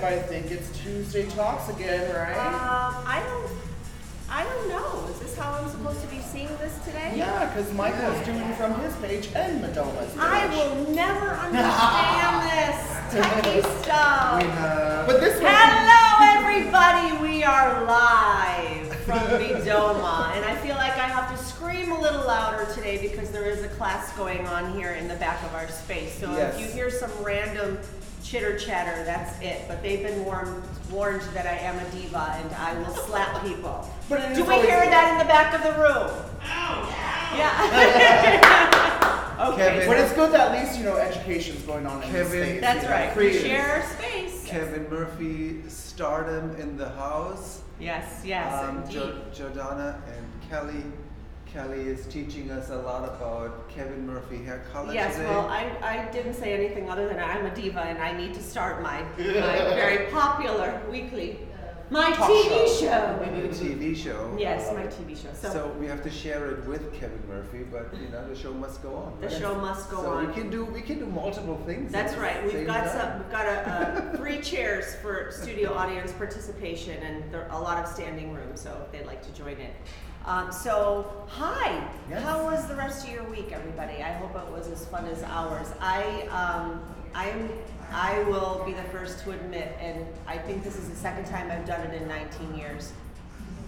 I think it's Tuesday Talks again, right? I don't know. Is this how I'm supposed to be seeing this today? Yeah, because Michael's doing from his page and Madoma's page. I will never understand this techie stuff. But this one. Hello, everybody. We are live from Midoma, and I feel like I have to scream a little louder today because there is a class going on here in the back of our space. So yes. If you hear some random chitter chatter, that's it. But they've been warned that I am a diva and I will slap people. But do we hear that in the back of the room? Ow! Yeah. Okay. Kevin, but it's good that at least education's going on in this space. That's right. We share space. Kevin Murphy, stardom in the house. Yes, indeed. Jordana and Kelly. Kelly is teaching us a lot about Kevin Murphy hair color yes, today. Well, I didn't say anything other than I'm a diva and I need to start my very popular weekly, TV show. TV show. Yes, my TV show. So we have to share it with Kevin Murphy, but the show must go on. The show must go on. So we can do multiple things. That's right. We've got 3 chairs for studio audience participation and a lot of standing room. So if they'd like to join in. Hi. Yes. How was the rest of your week, everybody? I hope it was as fun as ours. I will be the first to admit, and I think this is the second time I've done it in 19 years.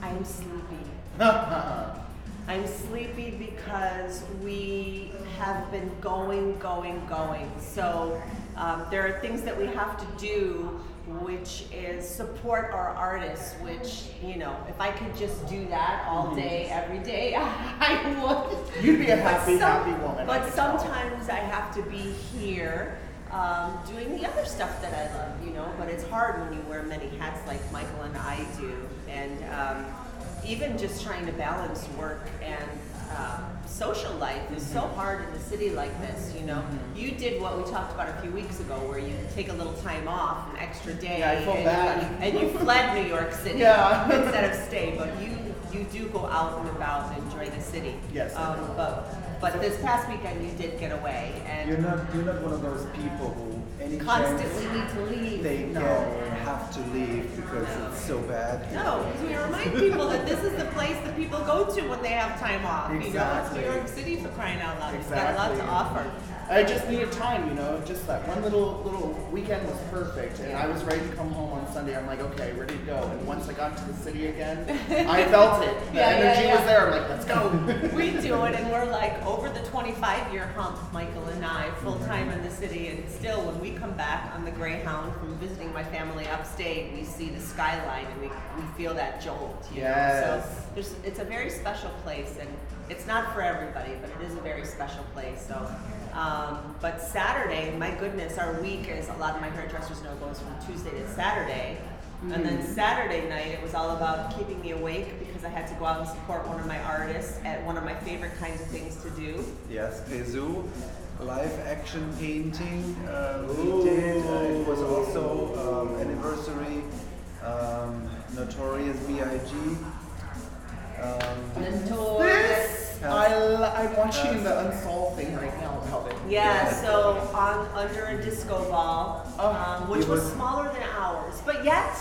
I am sleepy. I'm sleepy because we have been going. So there are things that we have to do, which is support our artists, which, if I could just do that all day, every day, I would. You'd be a happy woman. But sometimes I have to be here doing the other stuff that I love, but it's hard when you wear many hats like Michael and I do. And even just trying to balance work and social life is so hard in a city like this, You did what we talked about a few weeks ago, where you take a little time off, an extra day, I felt bad. And you fled New York City instead of stay, but you do go out and about and enjoy the city. Yes. But this past weekend you did get away, and you're not one of those people who constantly need to leave. They have to leave because it's so bad. No, because we remind people that this is the place that people go to when they have time off. Exactly. It's New York City, for crying out loud. Exactly. It's got a lot to offer. I just needed time, just that one little weekend was perfect, and I was ready to come home on Sunday. I'm like, okay, ready to go. And once I got to the city again, I felt it. The energy was there. I'm like, let's go. We do it, and we're like over the 25-year hump, Michael and I, full time in the city, and still when we come back on the Greyhound from visiting my family upstate, we see the skyline and we feel that jolt. Yes. So it's a very special place, and it's not for everybody, but it is a very special place. So. But Saturday, my goodness, our week, as a lot of my hairdressers know, goes from Tuesday to Saturday. And then Saturday night, it was all about keeping me awake because I had to go out and support one of my artists at one of my favorite kinds of things to do. Yes, Pezu, live action painting. We did. It was also anniversary. Notorious B.I.G. I'm watching the Unsolved thing right now about it. Yeah, so under a disco ball, which was smaller than ours, but yet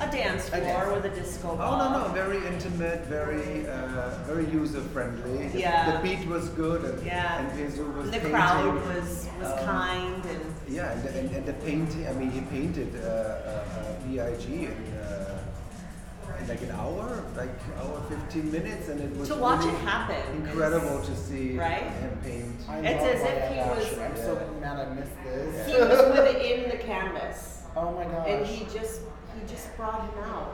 a dance floor with a disco ball. Oh no, very intimate, very user friendly. Yeah. The beat was good, and Pezu was the painting. crowd was kind and and the painting. I mean, he painted B.I.G. in like an hour, 15 minutes, and it was to watch really it happen. Incredible to see him paint. It's as if he was. I'm so mad I missed this. He was within the canvas. Oh my gosh. And he just brought him out.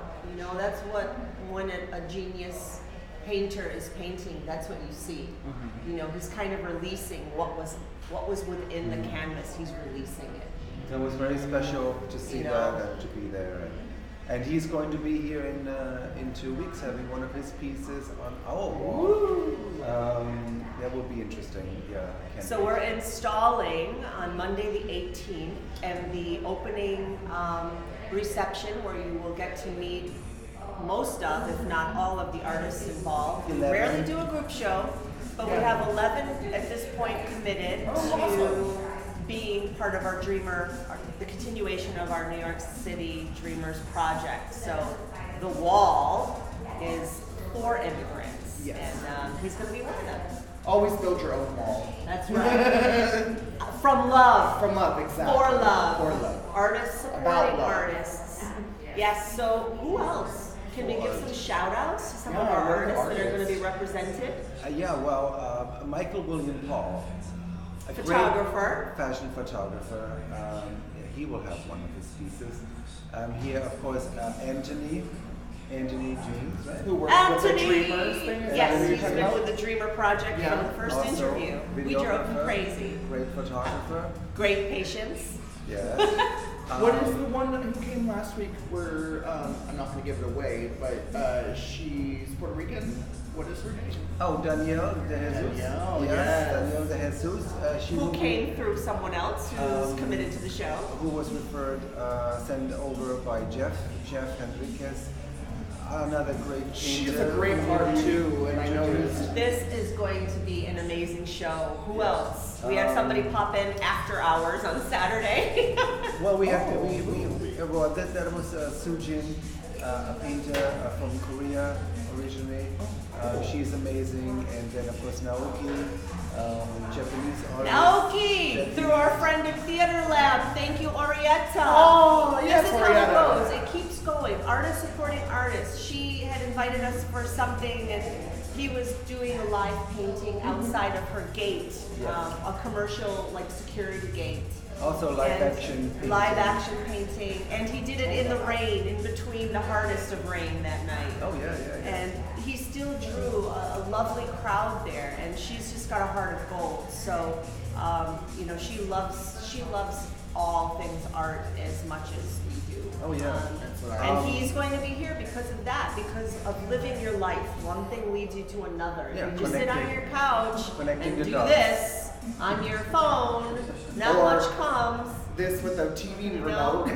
That's what when a genius painter is painting. That's what you see. Mm-hmm. He's kind of releasing what was within the canvas. He's releasing it. It was very special to see that and to be there. And he's going to be here in 2 weeks, having one of his pieces on our wall. That will be interesting. Yeah. So we're installing on Monday the 18th, and the opening reception, where you will get to meet most of, if not all of, the artists involved. We rarely do a group show, but we have 11 at this point committed to being part of our Dreamer the continuation of our New York City Dreamers project. So the wall is for immigrants, Yes. and he's going to be one of them. Always build your own wall. That's right. From love. From love, exactly. For love. For love. Artists About supporting love. artists. Yes, so who else? Can we give some shout outs to some of Yeah, our what are the artists that are going to be artists? represented? Michael William Paul, a great Photographer. fashion photographer. He will have one of his pieces. Here, of course, Anthony James, right? Who worked with the Anthony! Dreamers thing? Is that Yes, what you're he's talking been about? with the Dreamer Project Yeah. from the first Also interview. We drove him videographer, crazy. Great photographer. Great patience. Yes. What is the one who came last week where, I'm not going to give it away, but she's Puerto Rican? What is her name? Oh, Danielle De Jesus. Danielle, yes. yes. Danielle De Jesus. She Who will be- came through someone else who's committed to the show. who was referred, sent over by Jeff Henriquez, another great painter. She's a great part too, and I noticed. This is going to be an amazing show. Who Yes. else? We had somebody pop in after hours on Saturday. Well, we have well, that was Sujin, a painter from Korea originally. She's amazing, and then of course Naoki, Japanese artist. Naoki, Japanese- through our friend of Theater Lab. Thank you, Orietta. Oh, yes, This is how Orietta. it goes. It keeps going. Artists supporting artists. She had invited us for something, and he was doing a live painting outside of her gate, Yes. a commercial like security gate. Also live And action. painting. live action painting, and he did it in the rain, in between the hardest of rain that night. Oh yeah. And he still drew a lovely crowd there, and she's just got a heart of gold. So, you know, she loves all things art as much as we do. Oh, yeah. That's what I- And he's going to be here because of that, because of living your life. One thing leads you to another. Yeah, You just sit on connecting- your couch connecting and the do dots. this on your phone. Not Or- much comes. This with a TV You know, remote.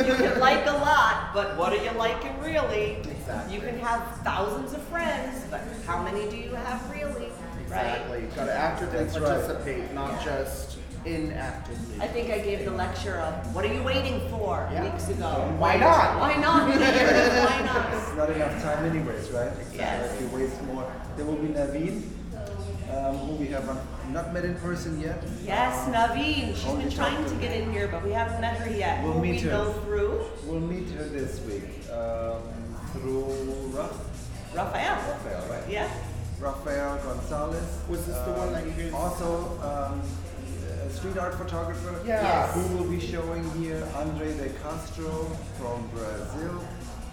you can like a lot, but what are you liking really? Exactly. You can have thousands of friends, but how many do you have really? Right? Exactly. You've got to actively That's right. participate, not just inactively. I think I gave the lecture of what are you waiting for Yeah. weeks ago. Why not? Why not? Why not? It's not enough time anyways, right? Yes. If you waste more. There will be Naveen, who we have not met in person yet. Yes, Naveen. She's Only been trying talked to to get in here, but we haven't met her yet. We'll Will meet we her. go through? We'll meet her this week through Raphael. Rafael, right? Yeah. Rafael Gonzalez. Was this the one that you guys- Also, a street art photographer. Yeah. Yes. Who will be showing here Andre de Castro from Brazil.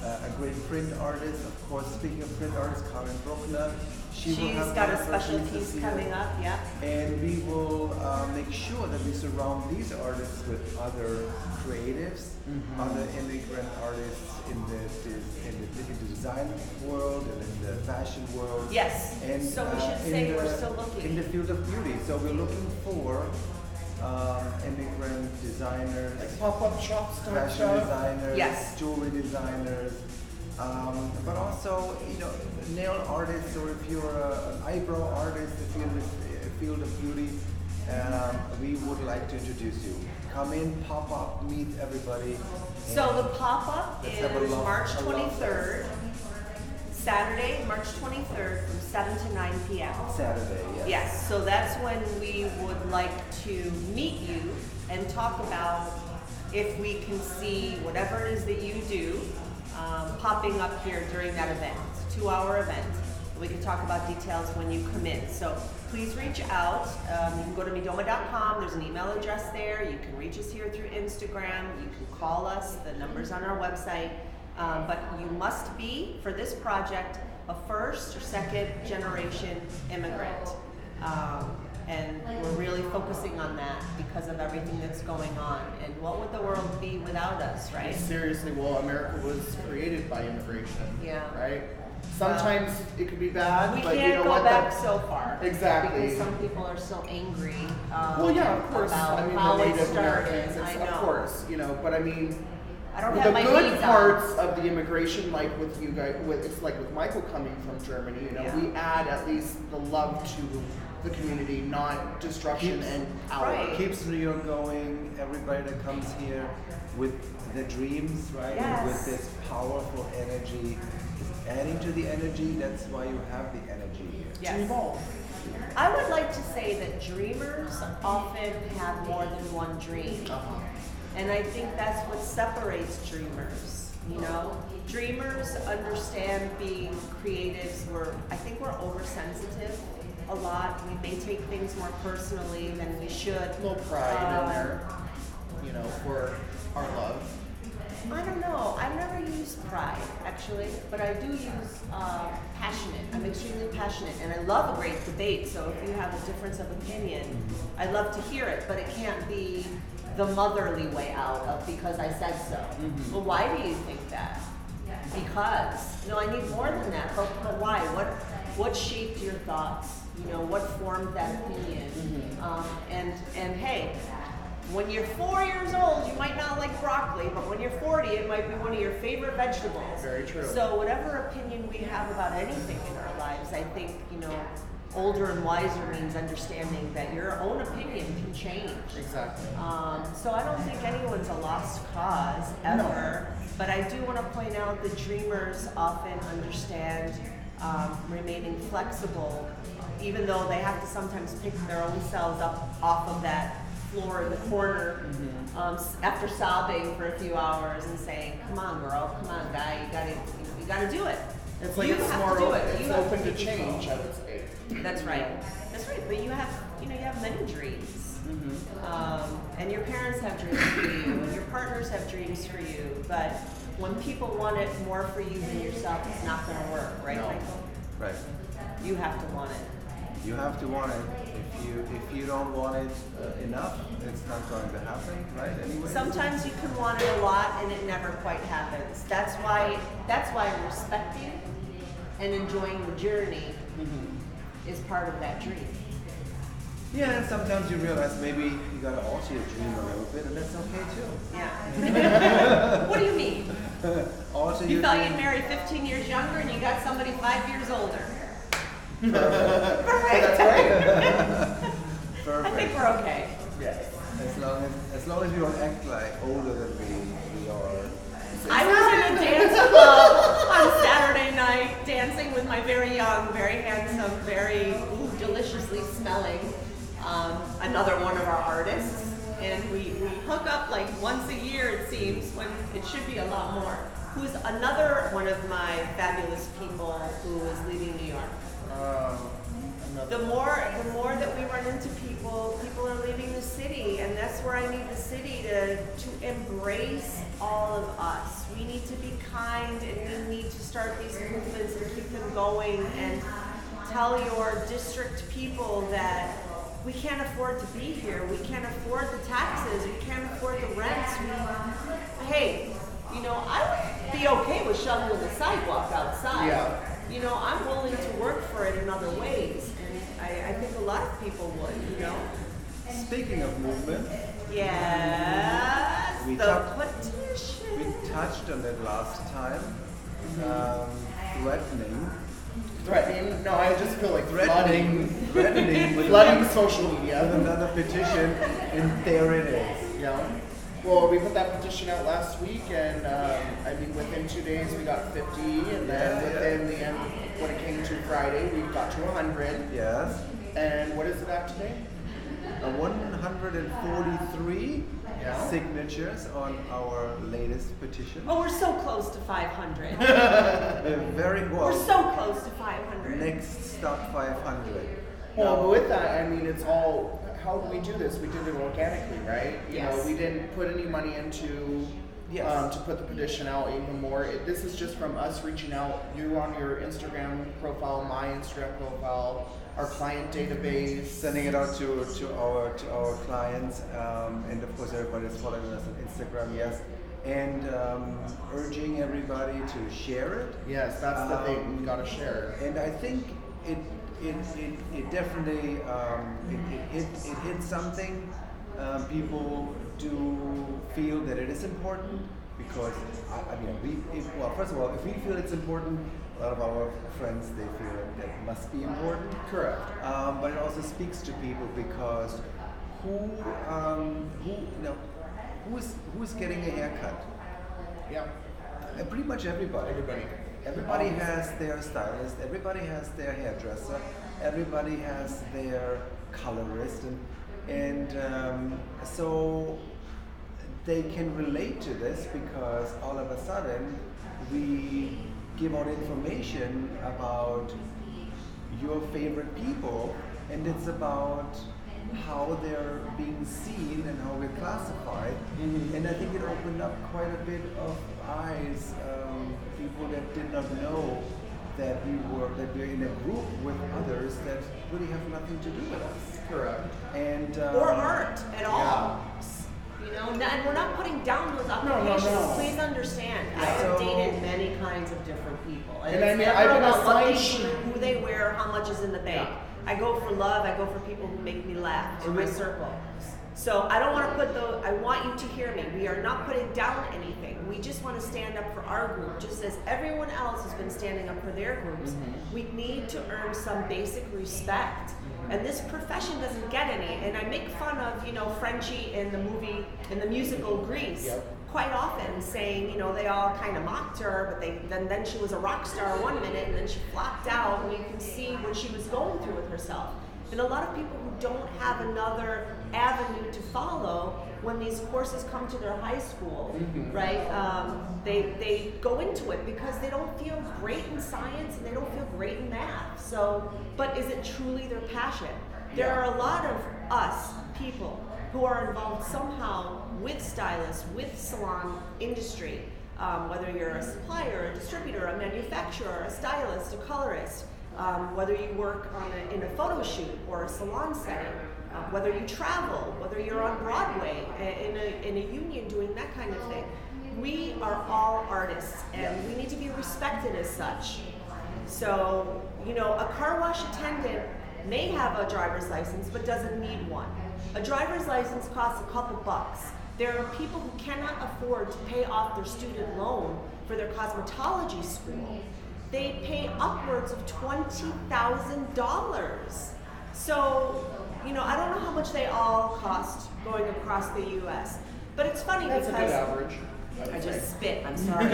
A great print artist, of course. Speaking of print artists, Karen Bruckner. She will She's have got one a of her special pieces piece here. coming up, yeah. And we will make sure that we surround these artists with other creatives, other immigrant artists in the design world and in the fashion world. Yes. And, So we should in say the- we're still looking. in the field of beauty. So we're looking for immigrant designers, Like pop-up shops type fashion stuff. designers, Yes. jewelry designers, but also nail artists, or if you're an eyebrow artist, the field of beauty, we would like to introduce you. Come in, pop up, meet everybody. So the pop-up Let's have a is love- March a love 23rd, Saturday, March 23rd from 7 to 9 p.m. Saturday, yes. Yes, so that's when we would like to meet you and talk about if we can see whatever it is that you do popping up here during that event. It's a 2-hour event. We can talk about details when you come in. So please reach out. You can go to midoma.com. There's an email address there. You can reach us here through Instagram. You can call us. The number's on our website. But you must be, for this project, a first or second generation immigrant. And we're really focusing on that because of everything that's going on. And what would the world be without us, right? Seriously, well, America was created by immigration. Yeah. Right? Sometimes it could be bad, We but you can't know go what? back so far. Exactly. Because some people are so angry Well, yeah, of course. about I mean, how the it Native started. Americans, I know. of course, but I mean, I don't the have my good beads parts on. of the immigration, like with you guys, it's like with Michael coming from Germany, Yeah. we add at least the love to the community, not destruction and power. Right. Keeps New York going. Everybody that comes here with their dreams, right? Yes. With this powerful energy, is adding to the energy. That's why you have the energy here. Yes. To evolve. I would like to say that dreamers often have more than one dream. Uh-huh. And I think that's what separates dreamers, you know? Dreamers understand being creatives. I think we're oversensitive a lot. We may take things more personally than we should. A little pride in there, you know, for our love. I don't know. I've never used pride, actually, but I do use passionate. I'm extremely passionate, and I love a great debate. So if you have a difference of opinion, I love to hear it, but it can't be the motherly way out of because I said so. Mm-hmm. Well, why do you think that? Because. No, I need more than that. But why? What shaped your thoughts? You know, what formed that opinion? Mm-hmm. And hey, when you're 4 years old, you might not like broccoli, but when you're 40, it might be one of your favorite vegetables. Very true. So whatever opinion we have about anything in our lives, I think, you know, older and wiser means understanding that your own opinion can change. Exactly. So I don't think anyone's a lost cause ever, but I do want to point out that dreamers often understand remaining flexible, even though they have to sometimes pick their own selves up off of that floor in the corner after sobbing for a few hours and saying, "Come on, girl, come on, guy, you gotta do it." It's like You it's have more to do open, it. it's You have open to to be change, control. I would say. That's right. That's right. But you have many dreams, and your parents have dreams for you, and your partners have dreams for you. But when people want it more for you than yourself, it's not going to work, right, No. Michael? Right. You have to want it. You have to want it. If you don't want it enough, it's not going to happen, right? Anyway. Sometimes you can want it a lot, and it never quite happens. That's why respecting and enjoying the journey is part of that dream. Yeah, and sometimes you realize maybe you gotta alter your dream a little bit, and that's okay too. Yeah. What do you mean? Alter You your thought dream. you'd marry 15 years younger, and you got somebody 5 years older. That's right. Perfect. I think we're okay. Yes. As long as you don't act like older than we are. I was in a dance club on Saturday night, dancing with my very young, very handsome, very deliciously smelling, another one of our artists. And we hook up like once a year, it seems, when it should be a lot more. Who's another one of my fabulous people who is leaving New York. The more that we run into people are leaving the city, and that's where I need the city to embrace all of us. We need to be kind, and we need to start these movements and keep them going, and tell your district people that we can't afford to be here. We can't afford the taxes. We can't afford the rents. Hey, you know, I would be okay with shoveling the sidewalk outside. Yeah. You know, I'm willing to work for it in other ways, and I think a lot of people would, you know. Speaking of movement, Yes, We the talked- petition. we touched on that last time. Threatening No, I just feel like threatening with flooding social with media. another petition, and there it is. Yeah. Well, we put that petition out last week, and I mean, within 2 days we got 50, and then within the end, when it came to Friday, we got to 100. Yes. And what is it at today? 143 Yeah. signatures on our latest petition. Oh, we're so close to 500. Very well. We're so close to 500. Next stop 500. Well, Now, with that, I mean, it's all, how did we do this? We did it organically, right? You know, Yes. we didn't put any money into, Yes. to put the petition out even more. This is just from us reaching out, you on your Instagram profile, my Instagram profile, our client database. sending it out to our clients, and of course everybody's following us on Instagram, yes, and urging everybody to share it. Yes, that's the thing, we gotta share. And I think it definitely it hits something. People do feel that it is important because I mean, well, first of all, if we feel it's important, a lot of our friends, they feel that must be important. Correct. But it also speaks to people because who's getting a haircut? Yeah. Pretty much everybody. Everybody has their stylist, everybody has their hairdresser, everybody has their colorist, and so they can relate to this because all of a sudden we give out information about your favorite people, and it's about how they're being seen and how we're classified. Mm-hmm. And I think it opened up quite a bit of eyes, people that did not know that we're in a group with others that really have nothing to do with us. Correct. And or aren't at all. Yeah. You know, and we're not putting down those occupations. No. Please understand. I have dated many kinds of different people, and I it's mean, never I've been about what they assigned- do, who they wear, how much is in the bank. Yeah. I go for love. I go for people who make me laugh in my circle. So I don't want to put those. I want you to hear me. We are not putting down anything. We just want to stand up for our group, just as everyone else has been standing up for their groups. Mm-hmm. We need to earn some basic respect. And this profession doesn't get any. And I make fun of, you know, Frenchie in the musical Grease, Yep. quite often saying, you know, they all kind of mocked her, but then she was a rock star one minute, and then she flopped out, and you can see what she was going through with herself. And a lot of people who don't have another avenue to follow when these courses come to their high school, right? They go into it because they don't feel great in science and they don't feel great in math. So, but is it truly their passion? There are a lot of us people who are involved somehow with stylists, with salon industry, whether you're a supplier, a distributor, a manufacturer, a stylist, a colorist, whether you work in a photo shoot or a salon setting, whether you travel, whether you're on Broadway in a union doing that kind of thing. We are all artists, and we need to be respected as such. So, you know, a car wash attendant may have a driver's license but doesn't need one. A driver's license costs a couple bucks. There are people who cannot afford to pay off their student loan for their cosmetology school. They pay upwards of $20,000. So, you know, I don't know how much they all cost going across the U.S. But it's funny That's because a good average. I just spit, I'm sorry.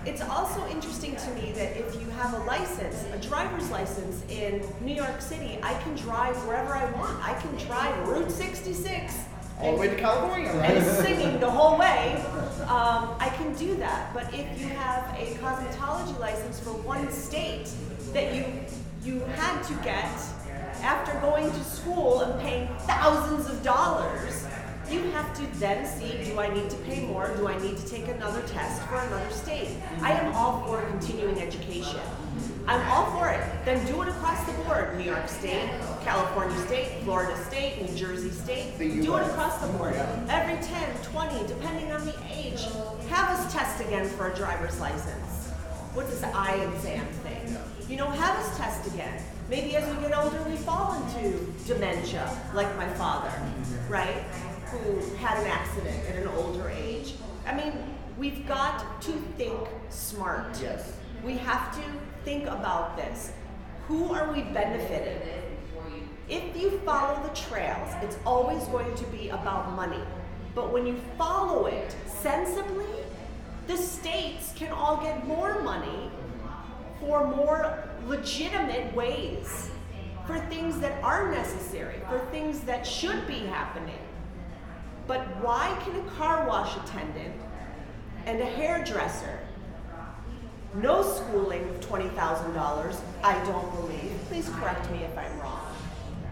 It's also interesting to me that if you have a license, a driver's license in New York City, I can drive wherever I want. I can drive Route 66 All the way to California, right? and singing the whole way. I can do that. But if you have a cosmetology license for one state that you had to get after going to school and paying thousands of dollars, you have to then see, do I need to pay more? Do I need to take another test for another state? I am all for continuing education. I'm all for it. Then do it across the board. New York State, California State, Florida State, New Jersey State. The Do it US. across the board. Yeah. Every 10, 20, depending on the age, have us test again for a driver's license. What's this eye exam thing? You know, have us test again. Maybe as we get older, we fall into dementia, like my father, right? Who had an accident at an older age. I mean, we've got to think smart. Yes. We have to think about this. Who are we benefiting? If you follow the trails, it's always going to be about money. But when you follow it sensibly, the states can all get more money for more legitimate ways, for things that are necessary, for things that should be happening. But why can a car wash attendant and a hairdresser, no schooling of $20,000, I don't believe, please correct me if I'm wrong,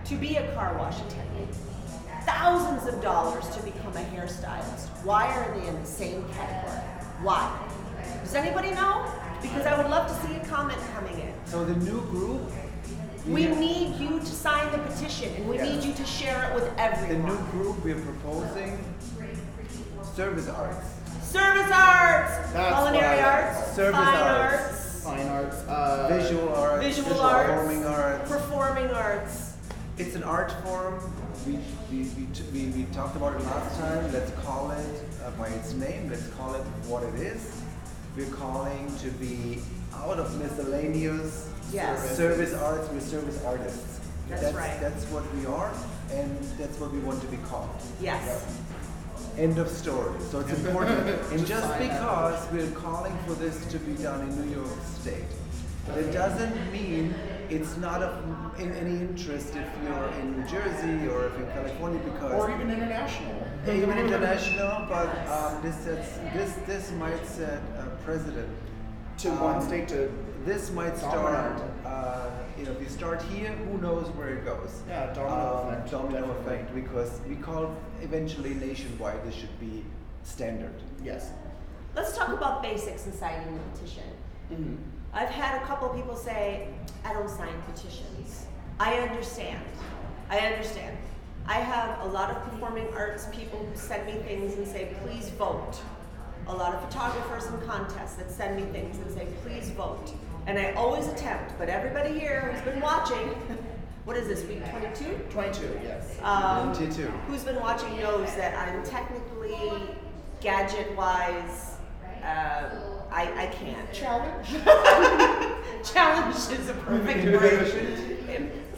to be a car wash attendant, thousands of dollars to become a hairstylist? Why are they in the same category? Why? Does anybody know? Because I would love to see a comment coming in. So the new group, We need you to sign the petition, and we need you to share it with the everyone. new group we're proposing service arts. Service arts, That's culinary why. arts, Service fine arts. arts, Fine arts. Visual arts, visual arts, performing arts. performing arts. It's an art form. We talked about it last time. Let's call it by its name. Let's call it what it is. We're calling to be out of miscellaneous Yes. service arts. We're service artists. That's right. That's what we are, and that's what we want to be called. Yes. End of story. So it's important. And just sign because we're calling for this to be done in New York State, but it doesn't mean it's not of in any interest if you're in New Jersey or if you're in California, because Or even international. even international. But this might set a precedent To one state to This might start. If you start here, who knows where it goes? Yeah, domino effect, Domino definitely. effect, because we call eventually nationwide. This should be standard. yes. Let's talk about basics in signing the petition. Mm-hmm. I've had a couple of people say, I don't sign petitions. I understand. I have a lot of performing arts people who send me things and say, please vote. A lot of photographers and contests that send me things and say, please vote. And I always attempt, but everybody here who's been watching, what is this, week 22? 22, yes. 22. Who's been watching knows that I'm technically, gadget-wise, I can't. Challenge? Challenge is a perfect word.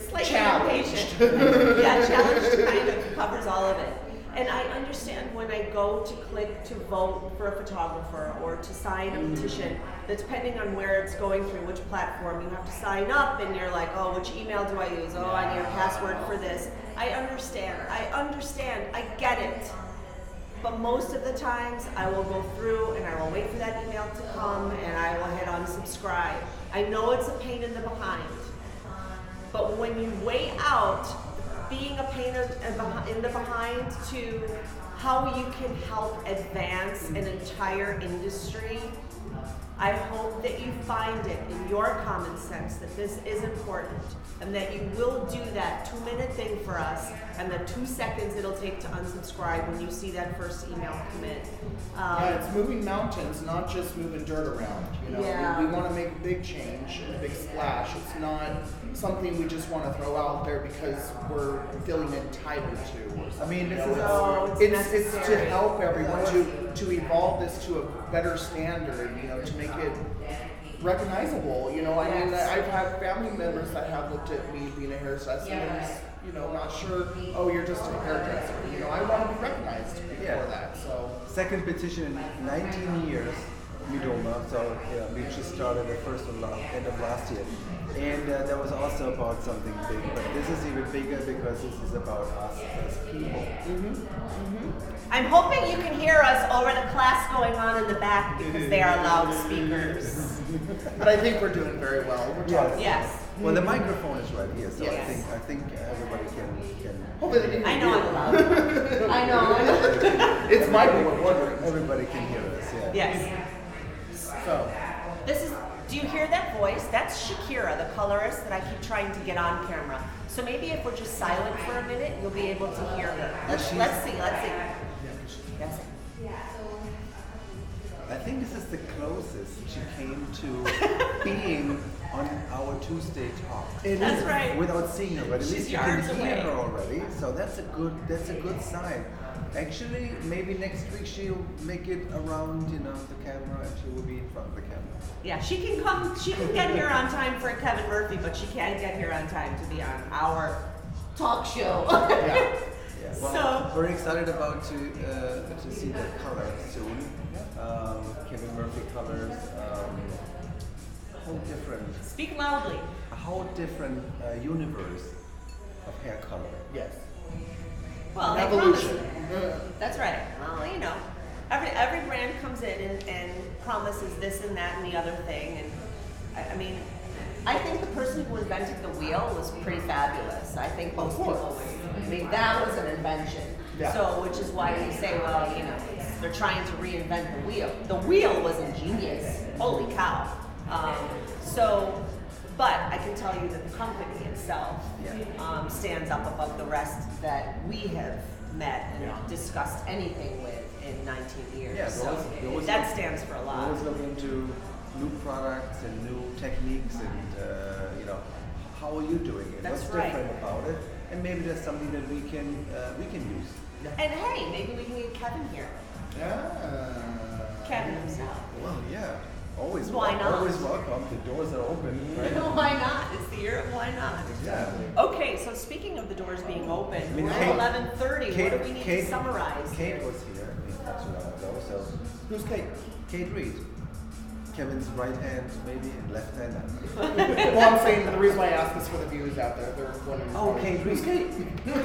Slightly Challenged. impatient. Yeah, challenged kind of covers all of it. And I understand when I go to click to vote for a photographer or to sign a petition, that depending on where it's going through, which platform, you have to sign up and you're like, oh, which email do I use? Oh, I need a password for this. I understand, I get it. But most of the times I will go through and I will wait for that email to come and I will hit unsubscribe. I know it's a pain in the behind. But when you weigh out being a pain in the behind to how you can help advance an entire industry, I hope that you find it in your common sense that this is important and that you will do that 2-minute thing for us and the 2 seconds it'll take to unsubscribe when you see that first email come in. Yeah, it's moving mountains, not just moving dirt around. You know, Yeah. we want to make a big change and a big splash. It's not something we just want to throw out there because we're feeling entitled to. Or I mean, something, this you is know, No, it's to necessary. help everyone to evolve this to a better standard. You know, to make it recognizable. You know, I mean, Yes. I've had family members that have looked at me being a hairdresser and, you know, not sure. Oh, you're just a hairdresser. You know, I want to be recognized before Yeah. that. So. Second petition in 19 years, Midoma. So we just started the first one end of last year, and that was also about something big. But this is even bigger because this is about us as people. I'm hoping you can hear us over the class going on in the back because they are loudspeakers. But I think we're doing very well. We're talking. Yes. Well, the microphone is right here, so Yes. I think everybody can. Hopefully they can I hear know you. I'm loud. I know. It's my board wondering. Everybody can hear us. Yeah. Yes. So, This is, do you hear that voice? That's Shakira, the colorist that I keep trying to get on camera. So maybe if we're just silent for a minute, you'll be able to hear her. Let's see. That's it. I think this is the closest she came to being on our Tuesday talk. That's right. Without seeing her, but at She's least you can yards hear away. her already. So that's a good sign. Actually, maybe next week she'll make it around, the camera, and she will be in front of the camera. Yeah, she can get here on time for Kevin Murphy, but she can't get here on time to be on our talk show. yeah. Yeah. Well, So- we're excited about to see the color soon. Kevin Murphy colors. Whole different. Speak loudly. A whole different universe of hair color. Yes. Well, they Evolution. promise- That's right. Well, every brand comes in and promises this and that and the other thing. And I mean, I think the person who invented the wheel was pretty fabulous. I think most people would. I mean, that was an invention. Yeah. So, which is why we say, well, they're trying to reinvent the wheel. The wheel was ingenious. Holy cow. But I can tell you that the company itself stands up above the rest that we have met and discussed anything with in 19 years. Yeah, we always that look- stands for a We lot. always look into new products and new techniques and how are you doing it? That's What's right. different about it? And maybe there's something that we can use. And hey, maybe we can get Kevin here. Yeah. Kevin himself. Well, yeah. Always, Why not? Always welcome. The doors are open, right? Why not? It's the year of why not. Exactly. Okay, so speaking of the doors being open, I mean, we're Kate- at 11:30. What do we need to summarize? Kate was here not too long ago, so Who's Kate? Kate Reed. Kevin's right hand, maybe, and left hand. Well, I'm saying the reason why I ask is for the viewers out there. They're wondering. Oh, Kate Who's Reed. Kate? A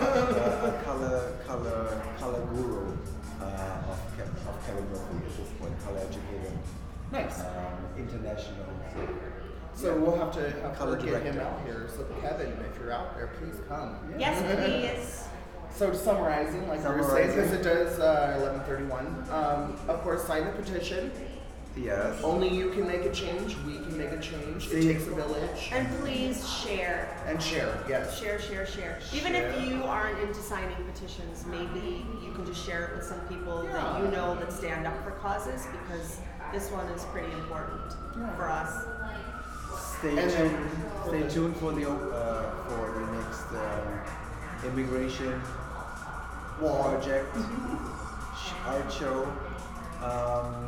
color guru of Kevin Murphy at this point, color educator, Nice. international. So we'll have to Color get him director. out here. So Kevin, if you're out there, please come. Yes, please. So summarizing, like we were saying, because it does 11:31. Of course, sign the petition. Yes. Only you can make a change. We can make a change. It See- takes a village. And please share. And share. Yes. Share. Even Share. if you aren't into signing petitions, maybe you can just share it with some people that you know that stand up for causes, because this one is pretty important for us. Stay And tuned. then- Stay tuned for the next immigration project art show.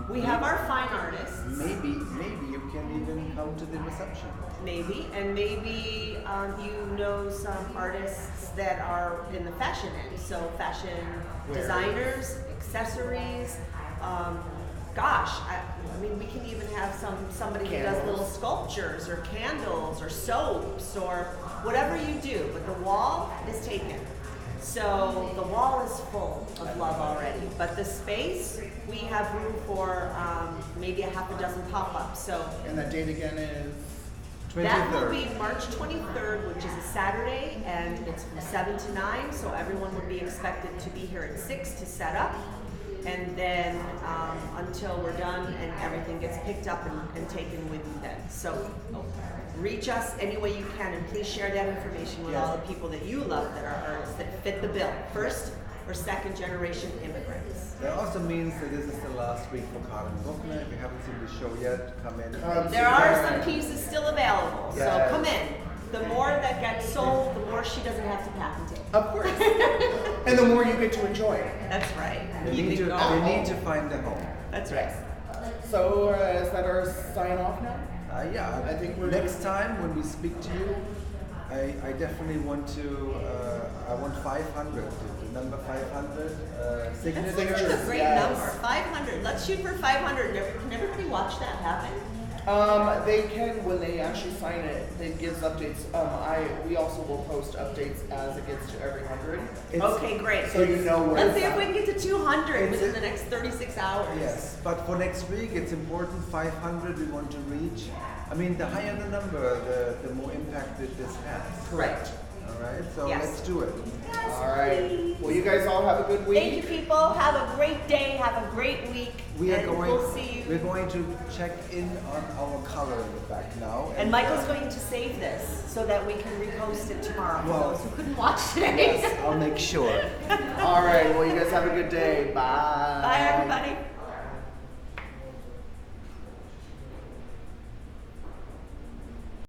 We have our fine artists. Maybe you can even come to the reception. Maybe, and maybe you know some artists that are in the fashion end, so fashion designers, accessories. I mean, we can even have somebody who does little sculptures or candles or soaps or whatever you do. But the wall is taken, so the wall is full of love already. But the space, we have room for maybe a half a dozen pop-ups. So. And that date again is. That will be March 23rd, which is a Saturday, and it's from 7 to 9, so everyone will be expected to be here at 6 to set up, and then until we're done and everything gets picked up and taken with you then. So reach us any way you can, and please share that information with all the people that you love that are artists that fit the bill, first or second generation immigrants. That also means that this is the last week for Karen Bruckner. If you haven't seen the show yet, come in. There are some pieces still available, Yes. so come in. The more that gets sold, the more she doesn't have to patent it. Of course. And the more you get to enjoy. That's right. They Keep need it to, going. they need to find a home. That's right. So is that our sign off now? Yeah, I think we're next time when we speak to you, I definitely want to. I want 500. The number 500 signatures. That's a great Yes. number. 500. Let's shoot for 500. Can everybody watch that happen? They can when they actually sign it. It gives updates. We also will post updates as it gets to every 100. Okay, great. So you know where. Let's see it's if we at. can get to 200 It's within a- the next 36 hours. Yes, but for next week it's important. 500 we want to reach. I mean, the higher the number, the more impact that this has. Correct. All right, so Yes. let's do it. Yes, All right. please. Well, you guys all have a good week. Thank you, people. Have a great day. Have a great week. We are and going. We'll see We're you. going to check in on our color in the back now. And Michael's going to save this so that we can repost it tomorrow for Well, those who couldn't watch today. Yes, I'll make sure. All right. Well, you guys have a good day. Bye. Bye, everybody.